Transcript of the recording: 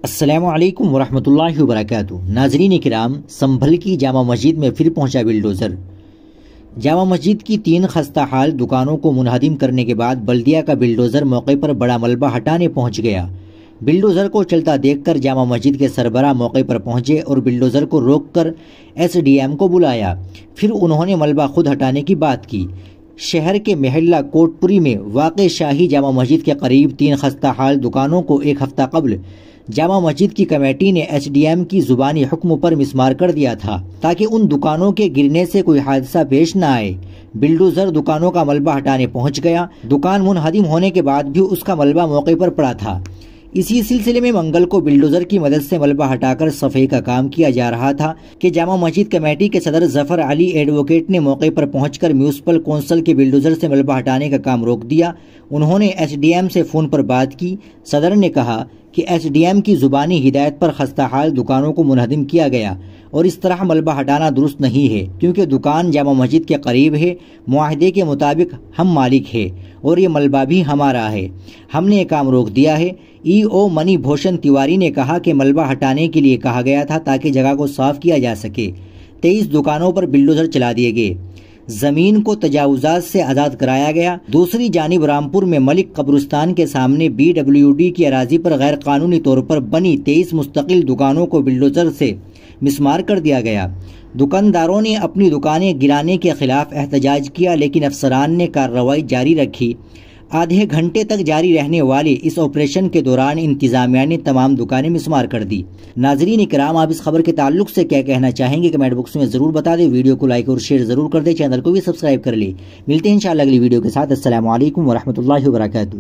السلام علیکم ورحمۃ اللہ وبرکاتہ۔ ناظرین کرام، سنبھل کی جامع مسجد میں پھر پہنچا بلڈوزر۔ جامع مسجد کی 3 خستہ حال دکانوں کو منہدم کرنے کے بعد بلدیہ کا بلڈوزر موقع پر بڑا ملبہ ہٹانے پہنچ گیا۔ بلڈوزر کو چلتا دیکھ کر جامع مسجد کے سربراہ موقع پر پہنچے اور بلڈوزر کو روک کر SDM کو بلایا۔ پھر انہوں نے ملبہ خود ہٹانے کی بات کی۔ شہر کے محلہ کوٹ پوری میں واقع شاہی جامع مسجد کے قریب 3 خستہ حال دکانوں کو ایک ہفتہ قبل جامع مسجد کی کمیٹی نے SDM کی زبانی حکم پر مسمار کر دیا تھا تاکہ ان دکانوں کے گرنے سے کوئی حادثہ پیش نہ آئے۔ بلڈوزر دکانوں کا ملبہ ہٹانے پہنچ گیا۔ دکان منہدم ہونے کے بعد بھی اس کا ملبہ موقع پر پڑا تھا۔ اسی سلسلے میں منگل کو بلڈوزر کی مدد سے ملبہ ہٹا کر صفائی کا کام کیا جا رہا تھا کہ جامع مسجد کمیٹی کے صدر ظفر علی ایڈوکیٹ نے موقع پر پہنچ کر میونسپل کونسل کے بلڈوزر سے ملبہ ہٹانے کا کام روک دیا۔ انہوں نے SDM سے فون پر بات کی۔ صدر نے کہا کہ SDM کی زبانی ہدایت پر خستہ حال دکانوں کو منہدم کیا گیا اور اس طرح ملبہ ہٹانا درست نہیں ہے کیونکہ دکان جامع مسجد کے قریب ہے۔ معاہدے کے مطابق ہم مالک ہے اور یہ ملبہ بھی ہمارا ہے۔ ہم نے یہ کام روک دیا ہے۔ EO منی بھوشن تیواری نے کہا کہ ملبہ ہٹانے کے لیے کہا گیا تھا تاکہ جگہ کو صاف کیا جا سکے۔ 23 دکانوں پر بلڈوزر چلا دیے گئے۔ زمین کو تجاوزات سے آزاد کرایا گیا۔ دوسری جانب رامپور میں ملک قبرستان کے سامنے BWD کی اراضی پر غیر قانونی طور پر بنی 23 مستقل دکانوں کو بلڈوزر سے مسمار کر دیا گیا۔ دکانداروں نے اپنی دکانیں گرانے کے خلاف احتجاج کیا لیکن افسران نے کارروائی جاری رکھی۔ آدھے گھنٹے تک جاری رہنے والے اس آپریشن کے دوران انتظامیہ نے تمام دکانیں مسمار کر دی۔ ناظرین کرام، آپ اس خبر کے تعلق سے کیا کہنا چاہیں گے کمنٹ باکس میں ضرور بتا دیں۔ ویڈیو کو لائک اور شیئر ضرور کر دیں، چینل کو بھی سبسکرائب کر لیں۔ ملتے ہیں انشاءاللہ اگلی ویڈیو کے ساتھ۔ السلام علیکم ورحمۃ اللہ وبرکاتہ۔